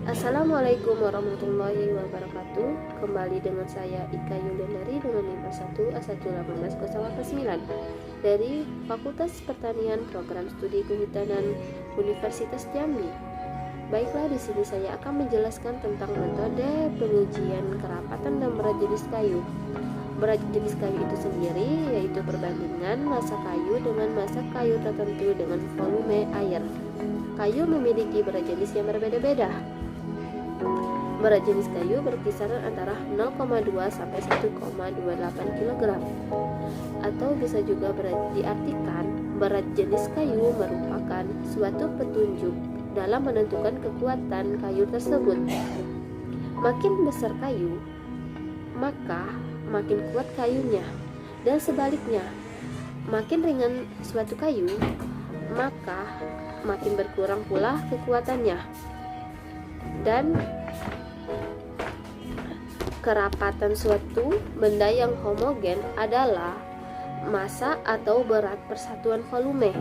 Assalamualaikum warahmatullahi wabarakatuh. Kembali dengan saya Ika Yulianari dengan NIM 1A1180849 dari Fakultas Pertanian Program Studi Kehutanan Universitas Jambi. Baiklah, di sini saya akan menjelaskan tentang metode pengujian kerapatan dan berat jenis kayu. Berat jenis kayu itu sendiri yaitu perbandingan massa kayu dengan massa kayu tertentu dengan volume air. Kayu memiliki berat jenis yang berbeda-beda. Berat jenis kayu berkisaran antara 0,2 sampai 1,28 kg. Atau bisa juga diartikan berat jenis kayu merupakan suatu petunjuk dalam menentukan kekuatan kayu tersebut. Makin besar kayu, maka makin kuat kayunya, dan sebaliknya, makin ringan suatu kayu, maka makin berkurang pula kekuatannya. Dan kerapatan suatu benda yang homogen adalah massa atau berat persatuan volume,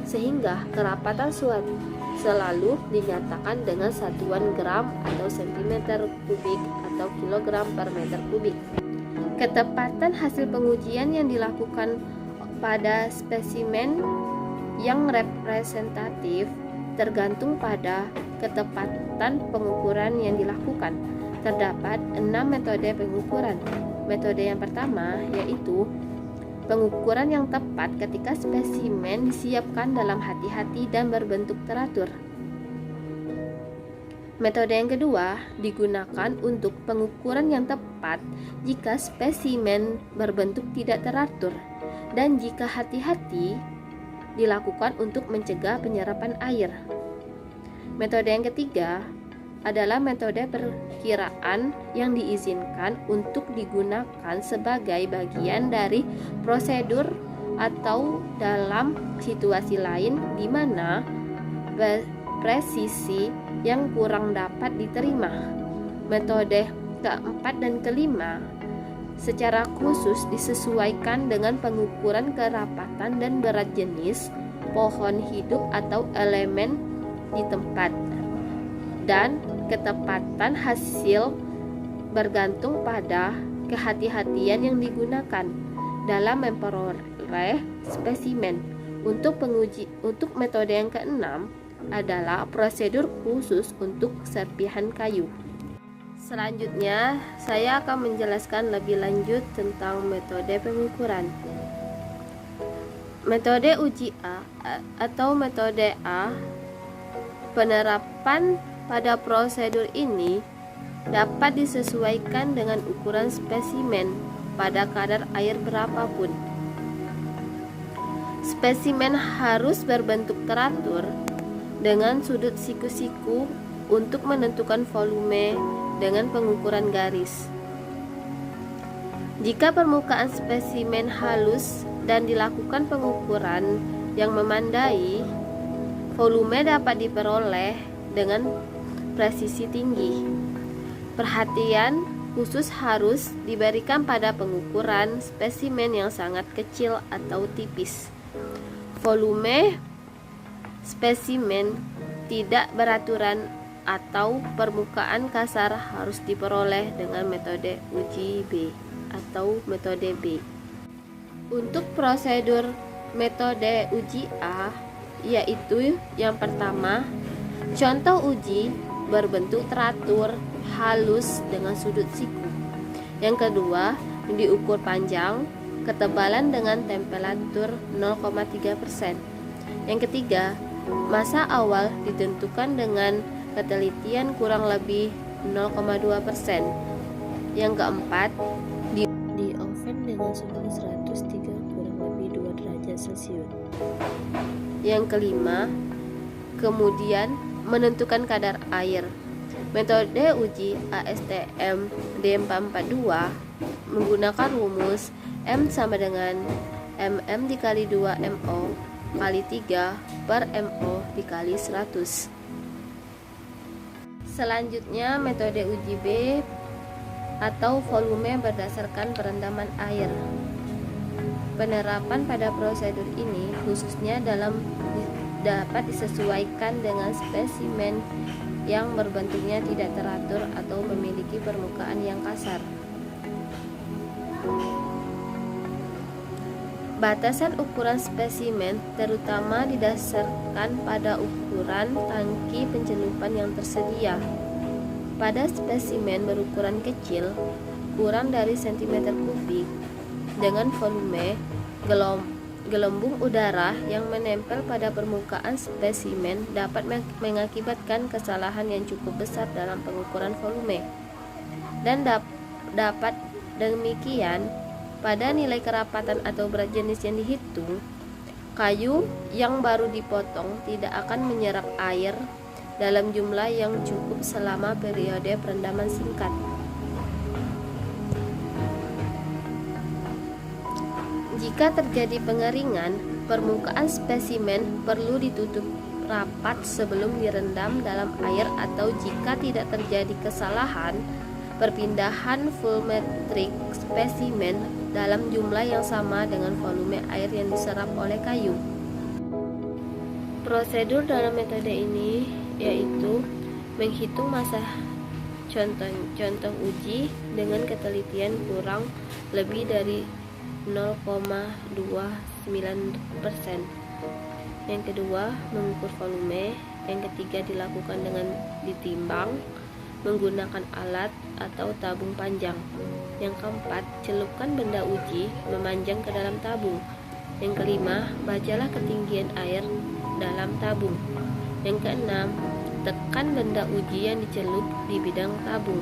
sehingga kerapatan suatu selalu dinyatakan dengan satuan gram atau cm kubik atau kilogram per meter kubik. Ketepatan hasil pengujian yang dilakukan pada spesimen yang representatif tergantung pada ketepatan pengukuran yang dilakukan. Terdapat 6 metode pengukuran. Metode yang pertama yaitu pengukuran yang tepat ketika spesimen disiapkan dalam hati-hati dan berbentuk teratur. Metode yang kedua digunakan untuk pengukuran yang tepat jika spesimen berbentuk tidak teratur dan jika hati-hati dilakukan untuk mencegah penyerapan air. Metode yang ketiga adalah metode perkiraan yang diizinkan untuk digunakan sebagai bagian dari prosedur atau dalam situasi lain di mana presisi yang kurang dapat diterima. Metode keempat dan kelima secara khusus disesuaikan dengan pengukuran kerapatan dan berat jenis pohon hidup atau elemen di tempat, dan ketepatan hasil bergantung pada kehati-hatian yang digunakan dalam memperoleh spesimen. Untuk metode yang keenam adalah prosedur khusus untuk serpihan kayu. Selanjutnya, saya akan menjelaskan lebih lanjut tentang metode pengukuran. Metode uji A atau metode A, penerapan pada prosedur ini dapat disesuaikan dengan ukuran spesimen pada kadar air berapapun. Spesimen harus berbentuk teratur dengan sudut siku-siku untuk menentukan volume dengan pengukuran garis. Jika permukaan spesimen halus dan dilakukan pengukuran yang memandai, volume dapat diperoleh dengan presisi tinggi. Perhatian khusus harus diberikan pada pengukuran spesimen yang sangat kecil atau tipis. Volume spesimen tidak beraturan atau permukaan kasar harus diperoleh dengan metode uji B atau metode B. Untuk prosedur metode uji A yaitu yang pertama, contoh uji berbentuk teratur halus dengan sudut siku. Yang kedua, diukur panjang, ketebalan dengan temperatur 0,3%. Yang ketiga, massa awal ditentukan dengan ketelitian kurang lebih 0,2%. Yang keempat, di oven dengan suhu 103 kurang lebih 2 derajat Celcius. Yang kelima, kemudian menentukan kadar air. Metode uji ASTM D442 menggunakan rumus M sama dengan MM dikali 2 MO kali 3 per MO dikali 100. Selanjutnya metode uji B atau volume berdasarkan perendaman air. Penerapan pada prosedur ini khususnya dapat disesuaikan dengan spesimen yang berbentuknya tidak teratur atau memiliki permukaan yang kasar. Batasan ukuran spesimen terutama didasarkan pada ukuran tangki pencelupan yang tersedia. Pada spesimen berukuran kecil, kurang dari cm3, dengan volume gelembung udara yang menempel pada permukaan spesimen dapat mengakibatkan kesalahan yang cukup besar dalam pengukuran volume. Dan dapat demikian, pada nilai kerapatan atau berat jenis yang dihitung, kayu yang baru dipotong tidak akan menyerap air dalam jumlah yang cukup selama periode perendaman singkat. Jika terjadi pengeringan, permukaan spesimen perlu ditutup rapat sebelum direndam dalam air, atau jika tidak terjadi kesalahan, perpindahan volumetrik spesimen dalam jumlah yang sama dengan volume air yang diserap oleh kayu. Prosedur dalam metode ini yaitu menghitung massa contoh uji dengan ketelitian kurang lebih dari 0,29%. Yang kedua, mengukur volume. Yang ketiga, dilakukan dengan ditimbang menggunakan alat atau tabung panjang. Yang keempat, celupkan benda uji memanjang ke dalam tabung. Yang kelima, bacalah ketinggian air dalam tabung. Yang keenam, tekan benda uji yang dicelup di bidang tabung.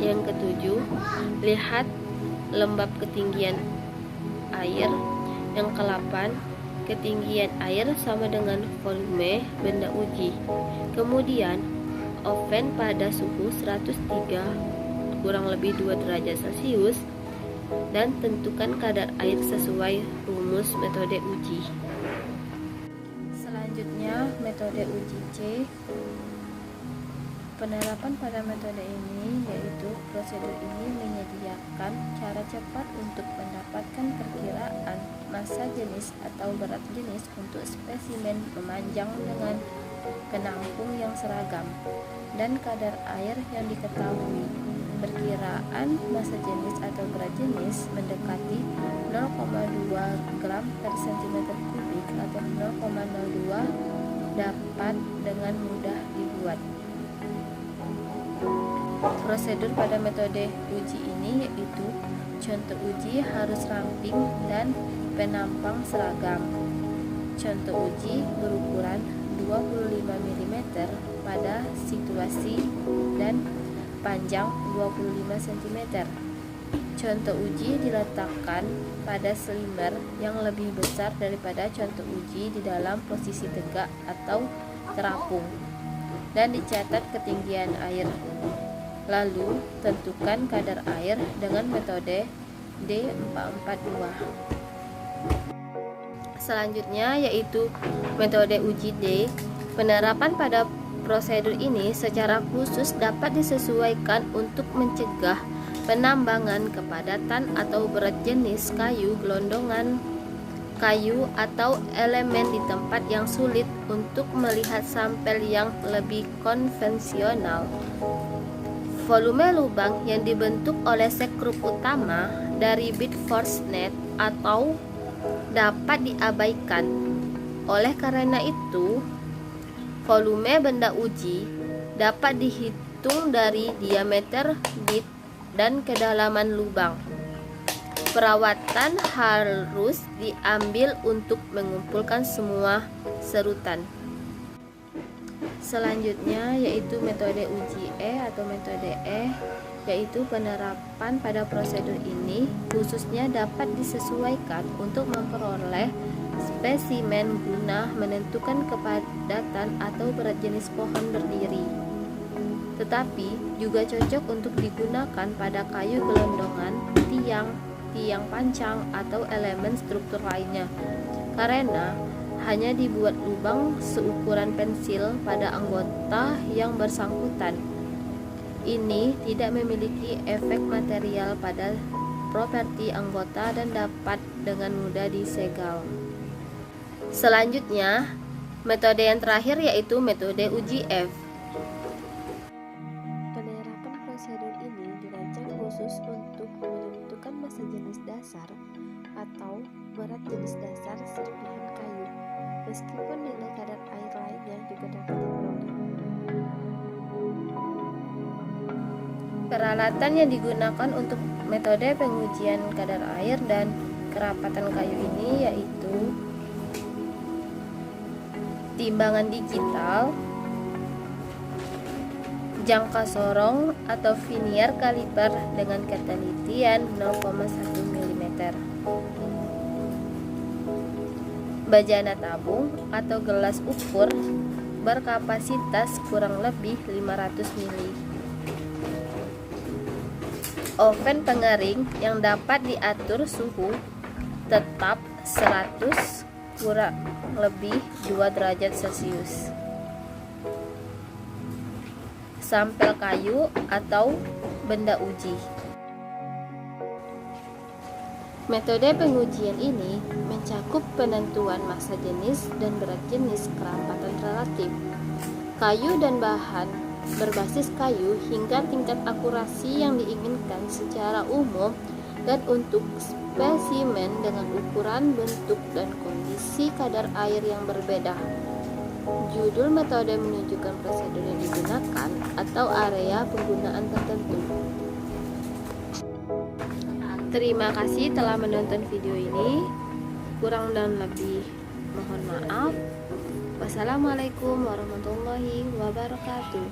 Yang ketujuh, lihat lembab ketinggian air. Yang ke-8, ketinggian air sama dengan volume benda uji. Kemudian oven pada suhu 103 kurang lebih 2 derajat Celcius dan tentukan kadar air sesuai rumus metode uji. Selanjutnya, metode uji C. Penerapan pada metode ini yaitu prosedur ini menyediakan cara cepat untuk mendapatkan perkiraan massa jenis atau berat jenis untuk spesimen memanjang dengan penampung yang seragam dan kadar air yang diketahui. Perkiraan massa jenis atau berat jenis mendekati 0,2 gram per cm3 atau 0,02 dapat dengan mudah dibuat. Prosedur pada metode uji ini yaitu contoh uji harus ramping dan penampang seragam. Contoh uji berukuran 25 mm pada situasi dan panjang 25 cm. Contoh uji diletakkan pada silinder yang lebih besar daripada contoh uji di dalam posisi tegak atau terapung dan dicatat ketinggian air. Lalu tentukan kadar air dengan metode D442. Selanjutnya yaitu metode uji D. Penerapan pada prosedur ini secara khusus dapat disesuaikan untuk mencegah penambangan kepadatan atau berat jenis kayu, gelondongan kayu atau elemen di tempat yang sulit untuk melihat sampel yang lebih konvensional. Volume lubang yang dibentuk oleh sekrup utama dari bit force net atau dapat diabaikan. Oleh karena itu, volume benda uji dapat dihitung dari diameter bit dan kedalaman lubang. Perawatan harus diambil untuk mengumpulkan semua serutan. Selanjutnya yaitu metode uji E atau metode E, yaitu penerapan pada prosedur ini khususnya dapat disesuaikan untuk memperoleh spesimen guna menentukan kepadatan atau berat jenis pohon berdiri. Tetapi juga cocok untuk digunakan pada kayu gelondongan, tiang pancang atau elemen struktur lainnya, karena hanya dibuat lubang seukuran pensil pada anggota yang bersangkutan. Ini tidak memiliki efek material pada properti anggota dan dapat dengan mudah disegel. Selanjutnya, metode yang terakhir yaitu metode uji F. Penerapan prosedur ini dirancang khusus untuk menentukan massa jenis dasar atau berat jenis dasar serpihan kayu, meskipun nilai kadar air lainnya juga dapat diperoleh. Peralatan yang digunakan untuk metode pengujian kadar air dan kerapatan kayu ini yaitu timbangan digital, jangka sorong atau vernier kaliper dengan ketelitian 0,1 mm, bejana tabung atau gelas ukur berkapasitas kurang lebih 500 ml, oven pengering yang dapat diatur suhu tetap 100 kurang lebih 2 derajat Celcius, sampel kayu atau benda uji. Metode pengujian ini mencakup penentuan massa jenis dan berat jenis kerapatan relatif kayu dan bahan berbasis kayu hingga tingkat akurasi yang diinginkan secara umum dan untuk spesimen dengan ukuran, bentuk, dan kondisi kadar air yang berbeda. Judul metode menunjukkan prosedur yang digunakan atau area penggunaan tertentu. Terima kasih telah menonton video ini. Kurang dan lebih mohon maaf. Wassalamualaikum warahmatullahi wabarakatuh.